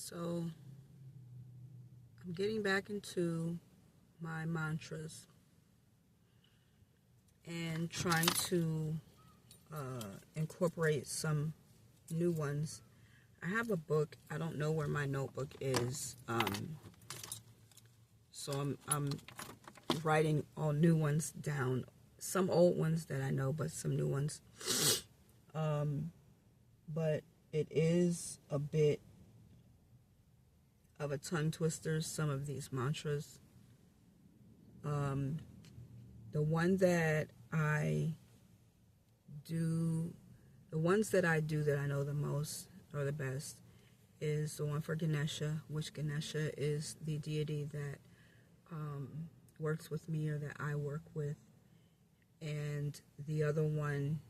So I'm getting back into my mantras and trying to incorporate some new ones. I have a book. I don't know where my notebook is. So I'm writing all new ones down. Some old ones that I know, but some new ones. But it is a bit of a tongue twister, some of these mantras. The one that I do, the ones that I do that I know the most or the best is the one for Ganesha, which Ganesha is the deity that works with me or that I work with. And the other one,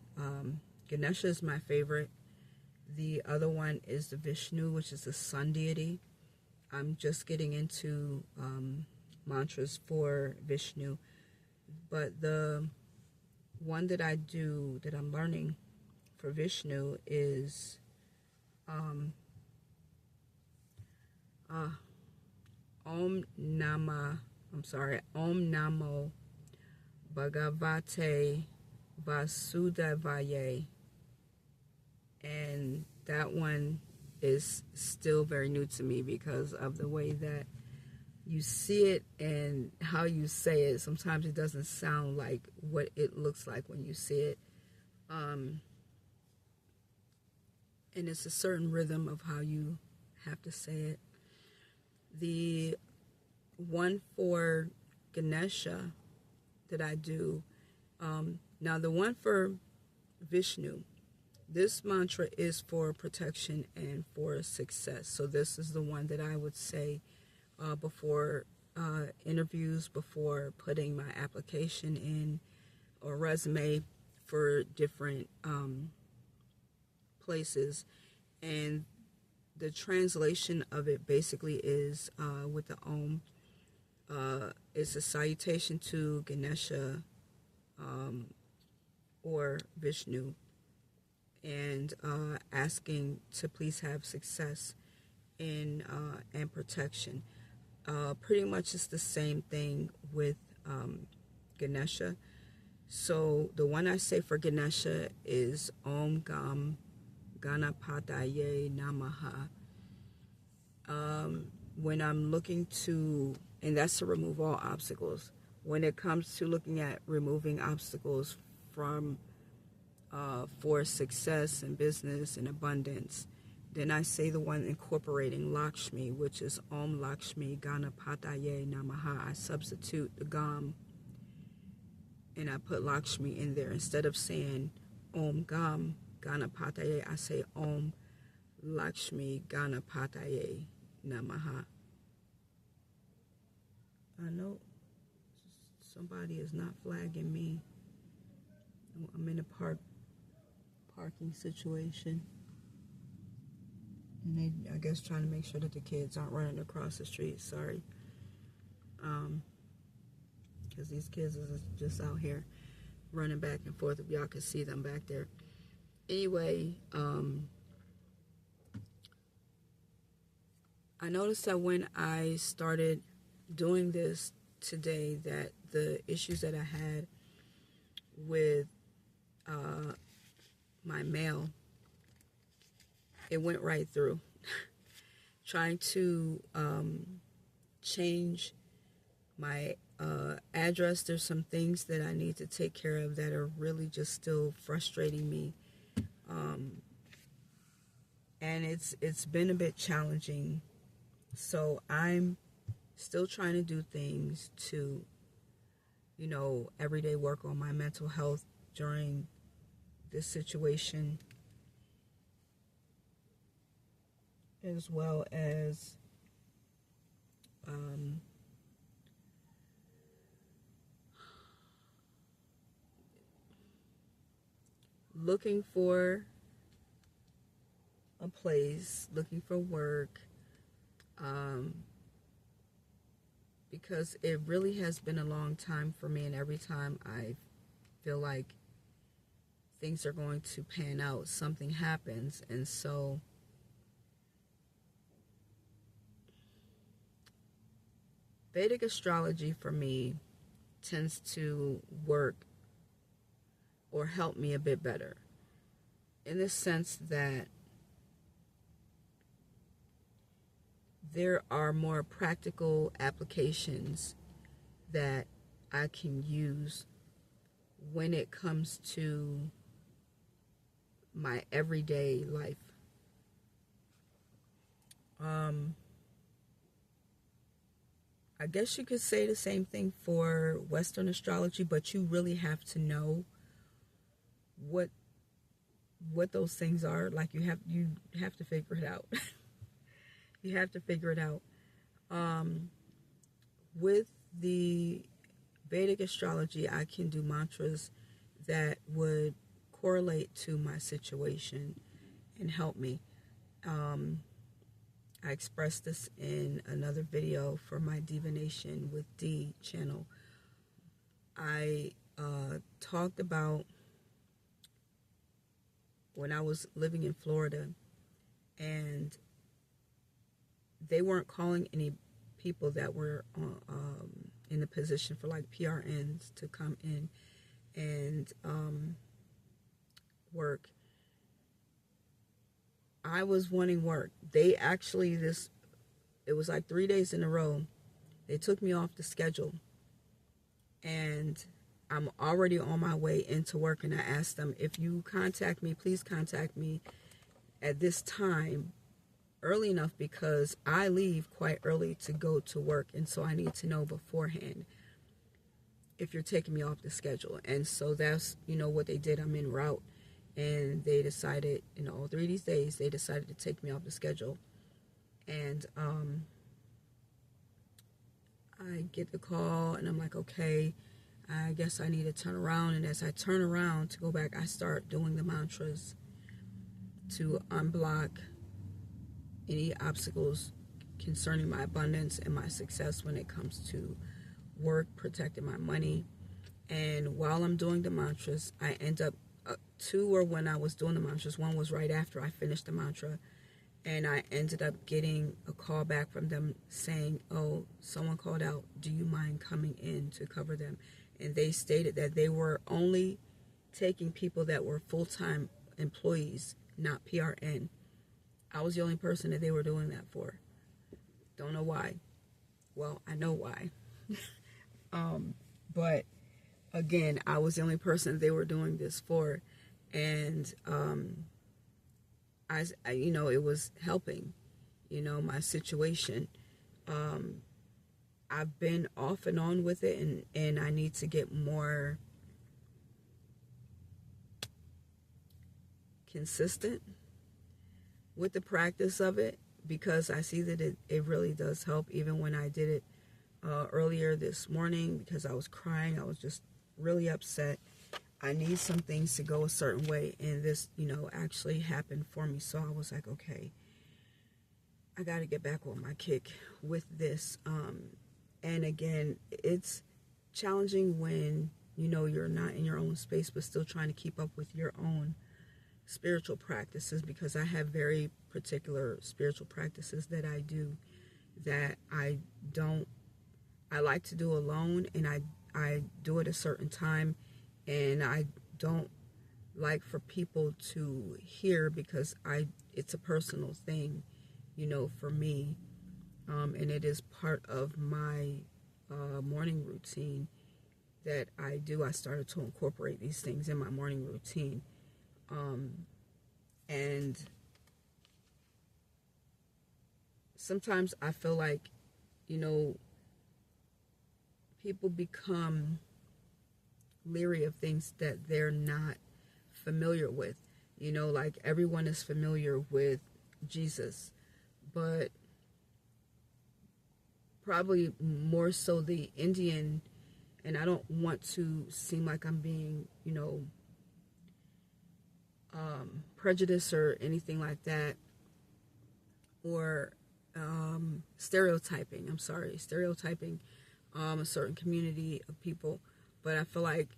Ganesha is my favorite. The other one is the Vishnu, which is the sun deity. I'm just getting into mantras for Vishnu. But the one that I do, that I'm learning for Vishnu is Om Namo Bhagavate Vasudevaya. And that one is still very new to me because of the way that you see it and how you say it. Sometimes it doesn't sound like what it looks like when you see it. And it's a certain rhythm of how you have to say it. The one for Ganesha that I do, now the one for Vishnu, this mantra is for protection and for success. So this is the one that I would say before interviews, before putting my application in or resume for different places. And the translation of it basically is with the Om. It's a salutation to Ganesha or Vishnu, and asking to please have success in and protection. Pretty much it's the same thing with Ganesha. So the one I say for Ganesha is Om Gam Ganapataye Namaha. When I'm looking to, and that's to remove all obstacles. When it comes to looking at removing obstacles from for success and business and abundance, then I say the one incorporating Lakshmi, which is Om Lakshmi Ganapataye Namaha. I substitute the Gam and I put Lakshmi in there. Instead of saying Om Gam Ganapataye, I say Om Lakshmi Ganapataye Namaha. I know somebody is not flagging me. I'm in a parking situation. And they, I guess, trying to make sure that the kids aren't running across the street. Sorry. Because these kids are just out here running back and forth. If y'all could see them back there. Anyway, I noticed that when I started doing this today, that the issues that I had with my mail, it went right through. Trying to change my address, there's some things that I need to take care of that are really just still frustrating me. And it's been a bit challenging. So I'm still trying to do things to, every day work on my mental health during this situation, as well as looking for a place, looking for work, because it really has been a long time for me, and every time I feel like things are going to pan out, something happens. And so Vedic astrology for me tends to work or help me a bit better, in the sense that there are more practical applications that I can use when it comes to my everyday life. I guess you could say the same thing for Western astrology, but you really have to know what those things are. Like you have to figure it out. You have to figure it out. With the Vedic astrology, I can do mantras that would correlate to my situation and help me. I expressed this in another video for my Divination with D channel. I talked about when I was living in Florida, and they weren't calling any people that were in the position for like PRNs to come in and work. I was wanting work. They actually, it was like 3 days in a row, they took me off the schedule, and I'm already on my way into work, and I asked them, if you contact me, please contact me at this time early enough, because I leave quite early to go to work, and so I need to know beforehand if you're taking me off the schedule. And so that's, what they did. I'm en route, and they decided, all 3 of these days, they decided to take me off the schedule. And I get the call, and I'm like, okay, I guess I need to turn around. And as I turn around to go back, I start doing the mantras to unblock any obstacles concerning my abundance and my success when it comes to work, protecting my money. And while I'm doing the mantras, I end up, two were when I was doing the mantras. One was right after I finished the mantra, and I ended up getting a call back from them saying, oh, someone called out, do you mind coming in to cover them? And they stated that they were only taking people that were full-time employees, not PRN. I was the only person that they were doing that for. Don't know why. Well, I know why. But again, I was the only person they were doing this for. And I it was helping, my situation. I've been off and on with it, and I need to get more consistent with the practice of it, because I see that it really does help. Even when I did it earlier this morning, because I was crying, I was just really upset. I need some things to go a certain way, and this, actually happened for me. So I was like, okay, I got to get back on my kick with this. And again, it's challenging when, you're not in your own space, but still trying to keep up with your own spiritual practices, because I have very particular spiritual practices that I do that I like to do alone, and I do it a certain time, and I don't like for people to hear, because it's a personal thing, for me, and it is part of my morning routine that I do. I started to incorporate these things in my morning routine, and sometimes I feel like, people become leery of things that they're not familiar with. Like everyone is familiar with Jesus, but probably more so the Indian, and I don't want to seem like I'm being, prejudiced or anything like that, or stereotyping a certain community of people. But I feel like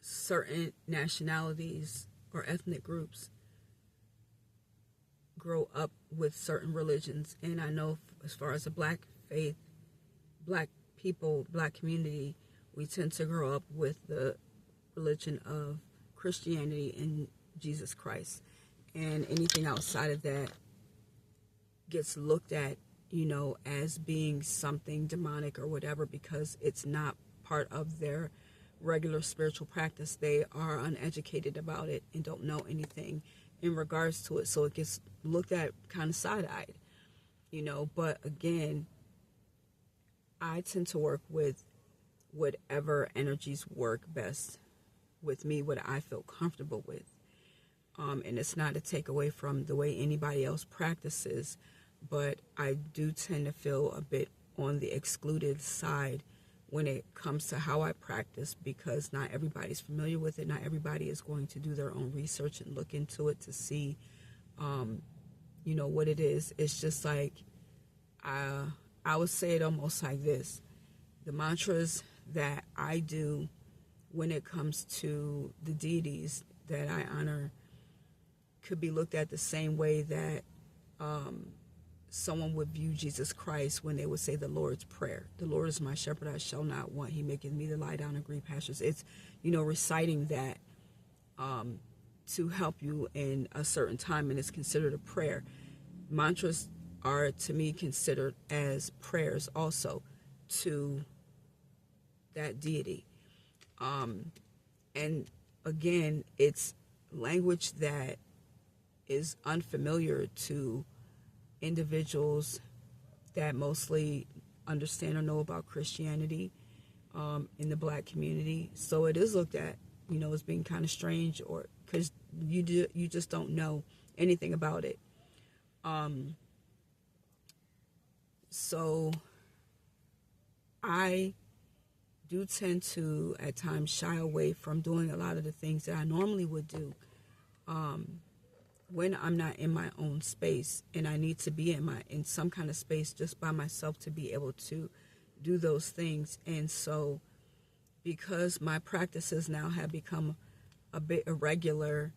certain nationalities or ethnic groups grow up with certain religions, and I know as far as the black faith, black people, black community, we tend to grow up with the religion of Christianity and Jesus Christ. And anything outside of that gets looked at, as being something demonic or whatever, because it's not part of their regular spiritual practice. They are uneducated about it and don't know anything in regards to it. So it gets looked at kind of side-eyed, But again, I tend to work with whatever energies work best with me, what I feel comfortable with. And it's not to take away from the way anybody else practices, but I do tend to feel a bit on the excluded side when it comes to how I practice, because not everybody's familiar with it. Not everybody is going to do their own research and look into it to see, what it is. It's just like, I would say it almost like this. The mantras that I do when it comes to the deities that I honor could be looked at the same way that someone would view Jesus Christ when they would say the Lord's Prayer. The Lord is my shepherd, I shall not want. He maketh me to lie down in green pastures. It's, reciting that to help you in a certain time, and it's considered a prayer. Mantras are, to me, considered as prayers also to that deity. And again, it's language that is unfamiliar to individuals that mostly understand or know about Christianity in the black community. So it is looked at, as being kind of strange, or because you just don't know anything about it. So I do tend to at times shy away from doing a lot of the things that I normally would do when I'm not in my own space, and I need to be in some kind of space just by myself to be able to do those things. And so because my practices now have become a bit irregular,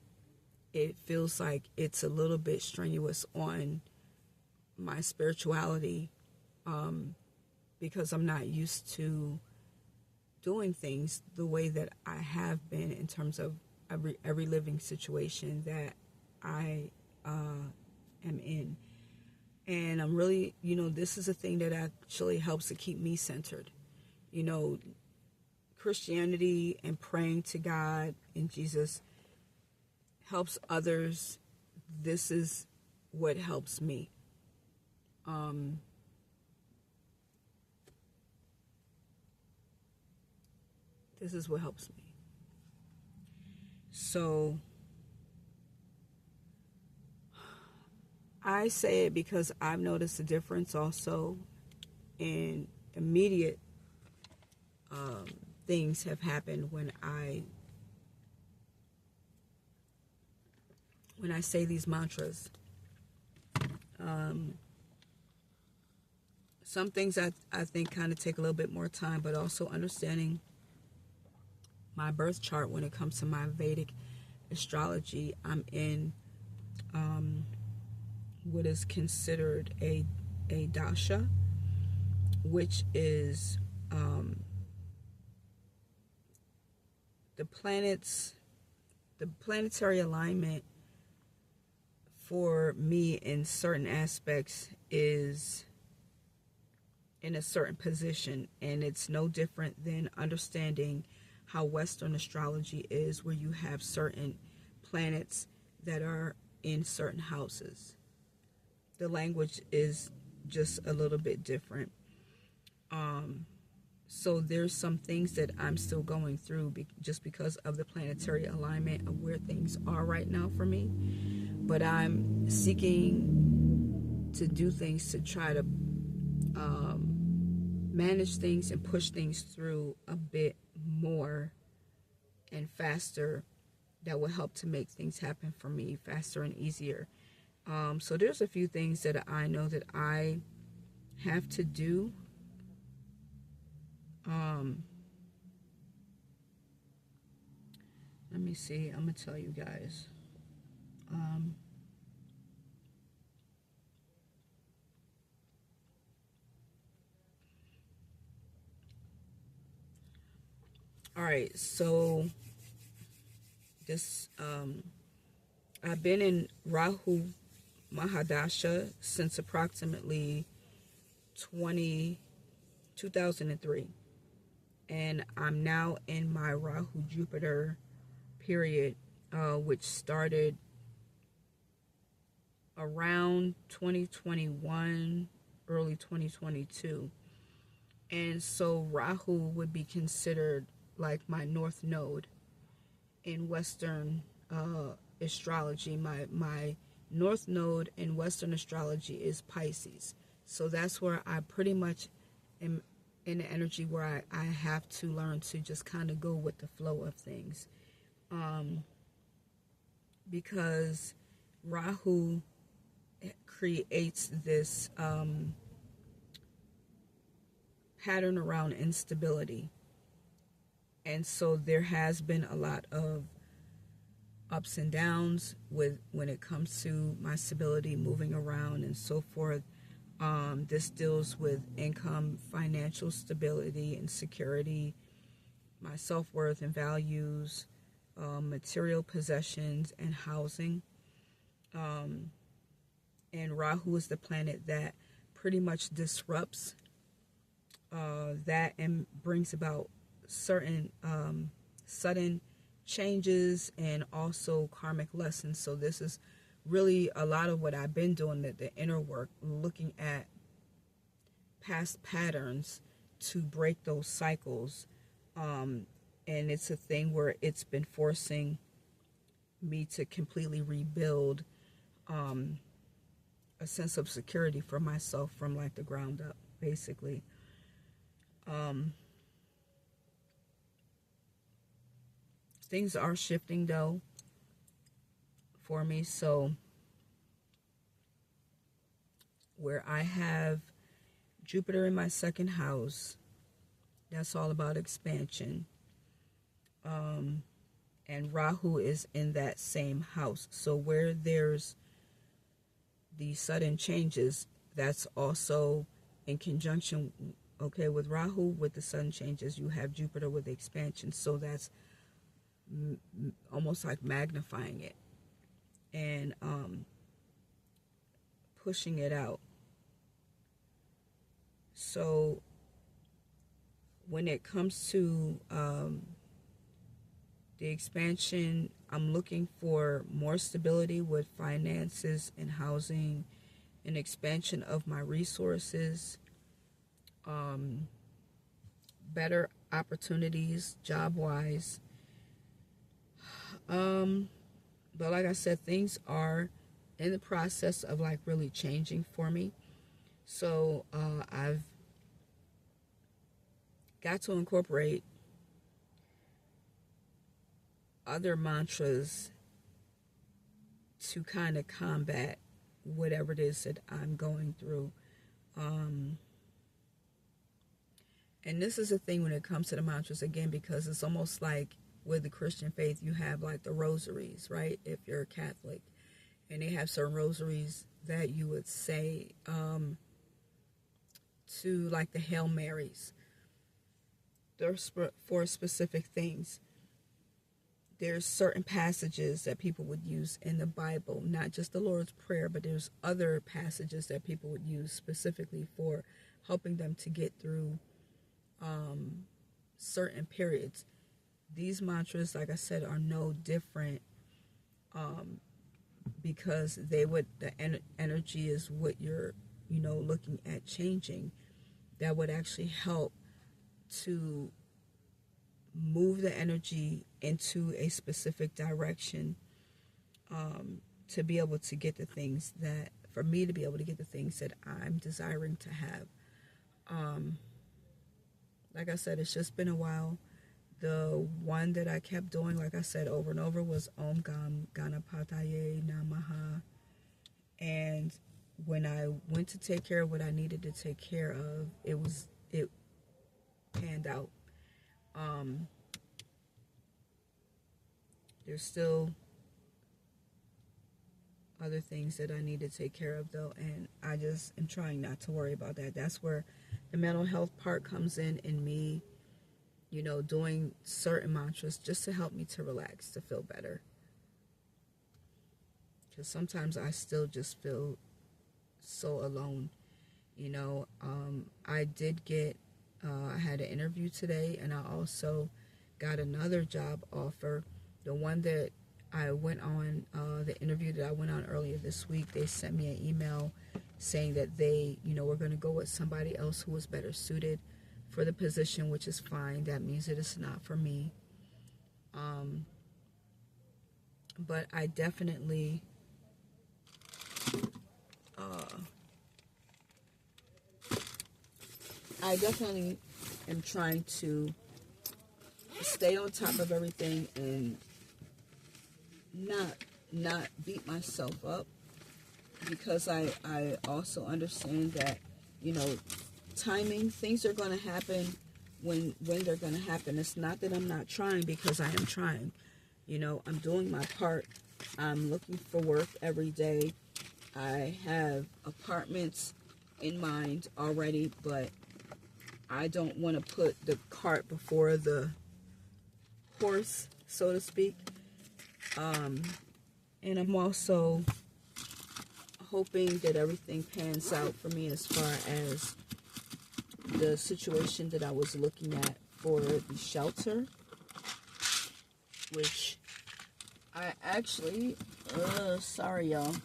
it feels like it's a little bit strenuous on my spirituality, because I'm not used to doing things the way that I have been in terms of every living situation that I am in. And I'm really, this is a thing that actually helps to keep me centered. Christianity and praying to God and Jesus helps others. This is what helps me. This is what helps me. So I say it because I've noticed a difference also in immediate things have happened when I say these mantras. Some things I think kind of take a little bit more time, but also understanding my birth chart when it comes to my Vedic astrology. I'm in what is considered a dasha, which is the planetary alignment for me in certain aspects is in a certain position, and it's no different than understanding how Western astrology is, where you have certain planets that are in certain houses. The language is just a little bit different. So there's some things that I'm still going through just because of the planetary alignment of where things are right now for me. But I'm seeking to do things to try to manage things and push things through a bit more and faster. That will help to make things happen for me faster and easier. So there's a few things that I know that I have to do. Let me see. I'm going to tell you guys. All right, so this I've been in Rahu Mahadasha since approximately 2003, and I'm now in my Rahu Jupiter period, which started around 2021, early 2022. And so Rahu would be considered like my north node in Western astrology. My north node in Western astrology is Pisces. So that's where I pretty much am in the energy where I have to learn to just kind of go with the flow of things. Because Rahu creates this pattern around instability. And so there has been a lot of ups and downs with when it comes to my stability, moving around and so forth. This deals with income, financial stability and security, my self-worth and values, material possessions and housing. And Rahu is the planet that pretty much disrupts that and brings about certain sudden changes and also karmic lessons. So this is really a lot of what I've been doing, the inner work, looking at past patterns to break those cycles. And it's a thing where it's been forcing me to completely rebuild a sense of security for myself from like the ground up, basically. Things are shifting though for me. So where I have Jupiter in my second house, that's all about expansion. And Rahu is in that same house. So where there's the sudden changes, that's also in conjunction, okay, with Rahu, with the sudden changes, you have Jupiter with the expansion. So that's almost like magnifying it and pushing it out. So when it comes to the expansion, I'm looking for more stability with finances and housing, an expansion of my resources, better opportunities job-wise. But like I said, things are in the process of like really changing for me. So I've got to incorporate other mantras to kind of combat whatever it is that I'm going through. And this is a thing when it comes to the mantras, again, because it's almost like with the Christian faith, you have like the rosaries, right? If you're a Catholic, and they have certain rosaries that you would say to like the Hail Marys. They're for specific things. There's certain passages that people would use in the Bible, not just the Lord's Prayer, but there's other passages that people would use specifically for helping them to get through certain periods. These mantras, like I said, are no different because the energy is what you're, looking at changing. That would actually help to move the energy into a specific direction to be able to get the things that, for me to be able to get the things that I'm desiring to have. Like I said, it's just been a while. The one that I kept doing, like I said, over and over was Om Gam Ganapataye Namaha. And when I went to take care of what I needed to take care of, it panned out. There's still other things that I need to take care of though, and I just am trying not to worry about that. That's where the mental health part comes in me doing certain mantras just to help me to relax, to feel better. Because sometimes I still just feel so alone. I did get, I had an interview today, and I also got another job offer. The one that I went on, the interview that I went on earlier this week, they sent me an email saying that they, were going to go with somebody else who was better suited for the position, which is fine. That means that it's not for me. But I definitely, am trying to stay on top of everything and not beat myself up, because I also understand that, timing, things are going to happen when they're going to happen. It's not that I'm not trying, because I am trying. I'm doing my part. I'm looking for work every day. I have apartments in mind already, but I don't want to put the cart before the horse, so to speak. And I'm also hoping that everything pans out for me as far as the situation that I was looking at for the shelter, which I actually, sorry y'all,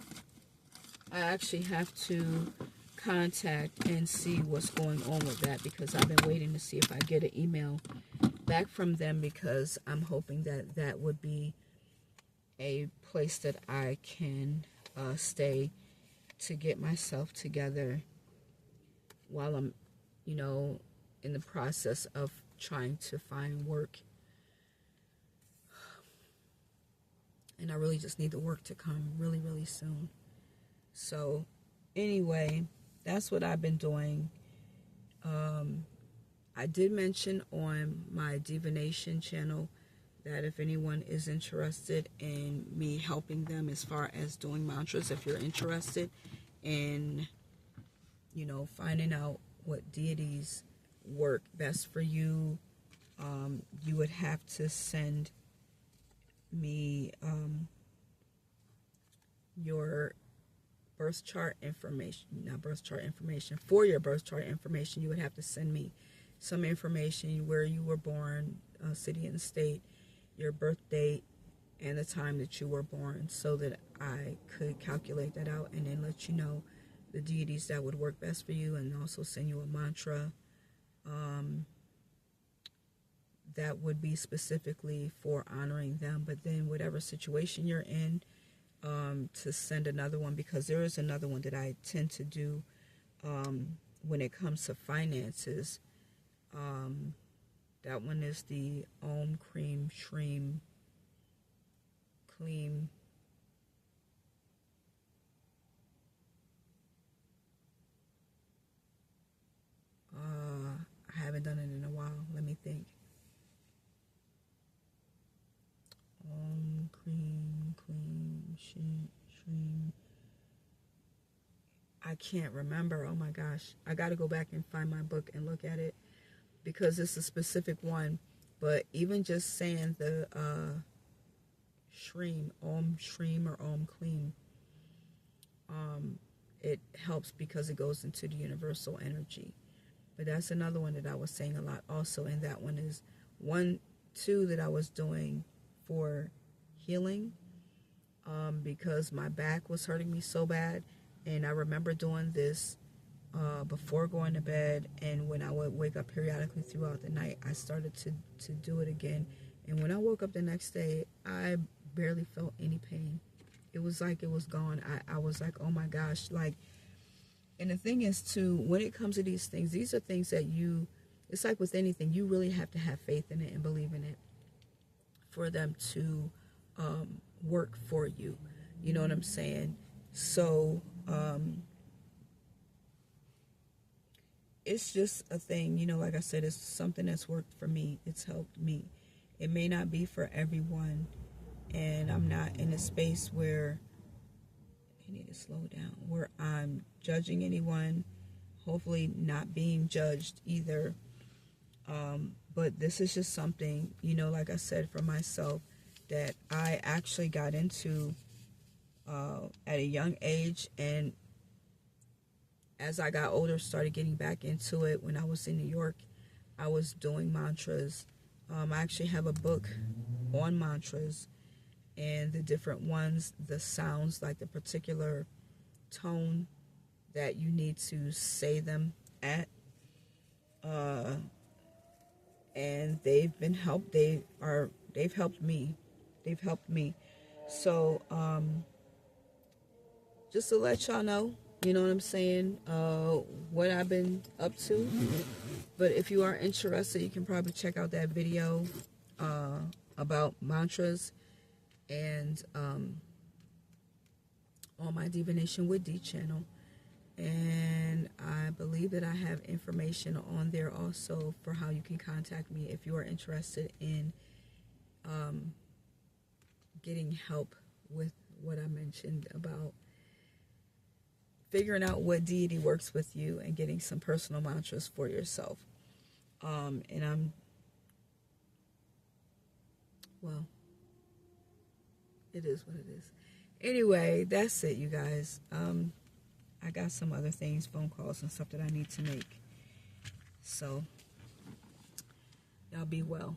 I actually have to contact and see what's going on with that, because I've been waiting to see if I get an email back from them, because I'm hoping that that would be a place that I can stay to get myself together while I'm, in the process of trying to find work. And I really just need the work to come really, really soon. So anyway, that's what I've been doing. I did mention on my divination channel that if anyone is interested in me helping them as far as doing mantras, if you're interested in, finding out what deities work best for you, you would have to send me your birth chart information, for your birth chart information. You would have to send me some information, where you were born, city and state, your birth date, and the time that you were born, so that I could calculate that out and then let you know the deities that would work best for you, and also send you a mantra that would be specifically for honoring them. But then whatever situation you're in, to send another one, because there is another one that I tend to do when it comes to finances. That one is the Om Cream Shreem Clean. I haven't done it in a while. Let me think. Om Cream Shreem. I can't remember. Oh my gosh. I got to go back and find my book and look at it, because it's a specific one. But even just saying the Shreem, Om Shreem or Om Clean, it helps because it goes into the universal energy. But that's another one that I was saying a lot also, and that one is two that I was doing for healing, because my back was hurting me so bad, and I remember doing this before going to bed, and when I would wake up periodically throughout the night, I started to do it again. And when I woke up the next day, I barely felt any pain. It was like it was gone. I was like, oh my gosh. Like, and the thing is too, when it comes to these things, these are things that it's like with anything, you really have to have faith in it and believe in it for them to work for you. You know what I'm saying? So it's just a thing, like I said, it's something that's worked for me. It's helped me. It may not be for everyone, and I'm not in a space where I need to slow down, where I'm judging anyone, hopefully not being judged either. But this is just something, you know, like I said, for myself, that I actually got into at a young age, and as I got older, started getting back into it. When I was in New York, I was doing mantras. I actually have a book on mantras and the different ones, the sounds, like the particular tone that you need to say them at. And they've helped me. They've helped me. So, just to let y'all know, you know what I'm saying, what I've been up to. But if you are interested, you can probably check out that video about mantras, and on my Divination with D channel. And I believe that I have information on there also for how you can contact me if you are interested in getting help with what I mentioned about figuring out what deity works with you and getting some personal mantras for yourself. Well, it is what it is. Anyway, that's it, you guys. I got some other things, phone calls and stuff that I need to make. So, y'all be well.